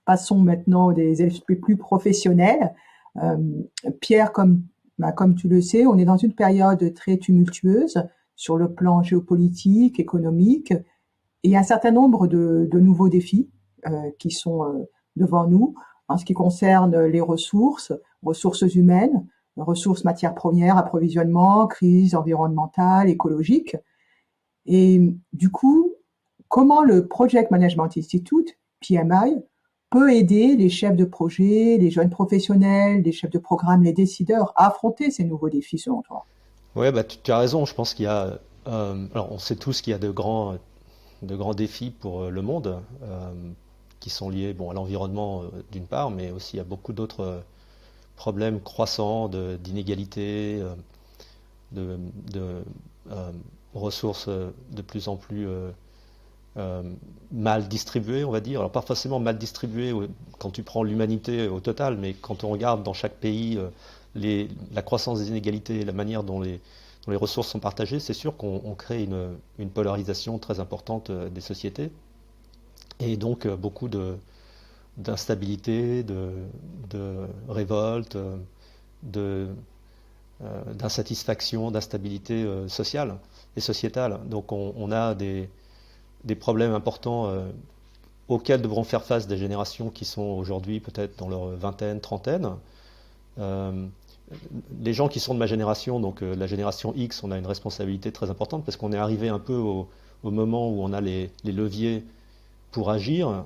passons maintenant à des aspects plus professionnels. Euh, Pierre, comme tu le sais, on est dans une période très tumultueuse sur le plan géopolitique, économique, et il y a un certain nombre de nouveaux défis qui sont devant nous en ce qui concerne les ressources, ressources humaines, ressources matières premières, approvisionnement, crise environnementale, écologique. Et du coup, comment le Project Management Institute, PMI, peut aider les chefs de projet, les jeunes professionnels, les chefs de programme, les décideurs à affronter ces nouveaux défis selon toi? Ouais, bah, tu as raison. Je pense qu'il y a. Alors, on sait tous qu'il y a de grands défis pour le monde qui sont liés bon, à l'environnement d'une part, mais aussi à beaucoup d'autres problèmes croissants d'inégalités, de, de, euh, ressources de plus en plus euh, mal distribuées, on va dire. Alors, pas forcément mal distribuées quand tu prends l'humanité au total, mais quand on regarde dans chaque pays la croissance des inégalités, la manière dont les ressources sont partagées, c'est sûr qu'on crée une polarisation très importante des sociétés et donc beaucoup d'instabilité, de révolte, de, d'insatisfaction, d'instabilité sociale et sociétale. Donc on a des problèmes importants auxquels devront faire face des générations qui sont aujourd'hui peut-être dans leur vingtaine, trentaine. Euh, les gens qui sont de ma génération, donc la génération X, on a une responsabilité très importante parce qu'on est arrivé un peu au moment où on a les leviers pour agir,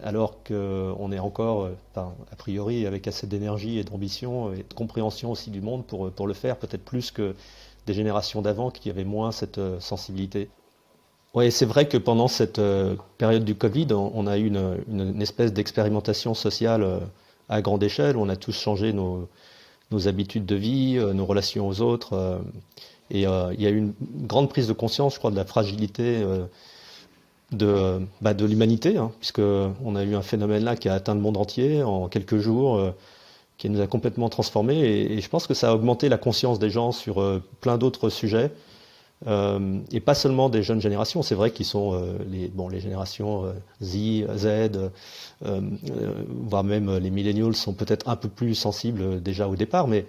alors qu'on est encore, enfin, a priori, avec assez d'énergie et d'ambition et de compréhension aussi du monde pour le faire, peut-être plus que des générations d'avant qui avaient moins cette sensibilité. Oui, c'est vrai que pendant cette période du Covid, on a eu une espèce d'expérimentation sociale à grande échelle. On a tous changé nos habitudes de vie, nos relations aux autres. Il y a eu une grande prise de conscience, je crois, de la fragilité de l'humanité, hein, puisque on a eu un phénomène là qui a atteint le monde entier en quelques jours, qui nous a complètement transformés. Et je pense que ça a augmenté la conscience des gens sur plein d'autres sujets. Et pas seulement des jeunes générations, c'est vrai qu'ils sont les générations Z, voire même les millennials sont peut-être un peu plus sensibles déjà au départ, mais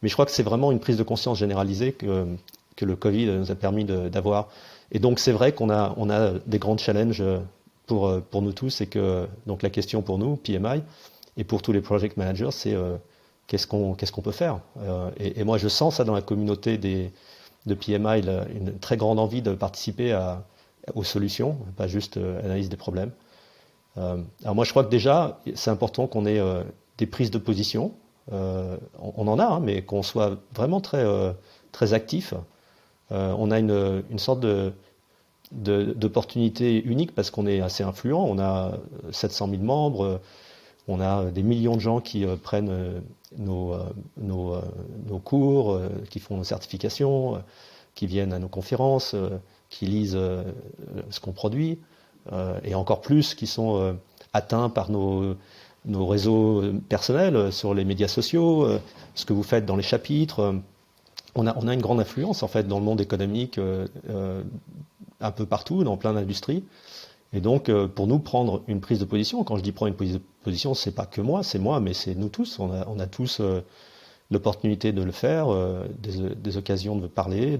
je crois que c'est vraiment une prise de conscience généralisée que le Covid nous a permis d'avoir. Et donc c'est vrai qu'on a des grands challenges pour nous tous et que donc la question pour nous, PMI, et pour tous les project managers, c'est qu'est-ce qu'on peut faire. Et moi je sens ça dans la communauté de PMI, une très grande envie de participer aux solutions, pas juste analyse des problèmes. Alors moi je crois que déjà c'est important qu'on ait des prises de position. On en a, hein, mais qu'on soit vraiment très actif. On a une sorte d'opportunité unique parce qu'on est assez influent. On a 700 000 membres, on a des millions de gens qui prennent nos, euh, nos, euh, nos cours, qui font nos certifications, qui viennent à nos conférences, qui lisent ce qu'on produit, et encore plus qui sont atteints par nos réseaux personnels sur les médias sociaux, ce que vous faites dans les chapitres. On a une grande influence en fait dans le monde économique, un peu partout, dans plein d'industries. Et donc, pour nous, prendre une prise de position, quand je dis prendre une prise de position, c'est pas que moi, c'est moi, mais c'est nous tous. On a tous l'opportunité de le faire, des occasions de parler,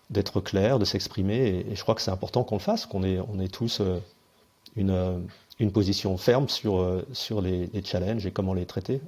d'être clair, de s'exprimer. Et je crois que c'est important qu'on le fasse, on ait tous une, euh, une position ferme sur les challenges et comment les traiter.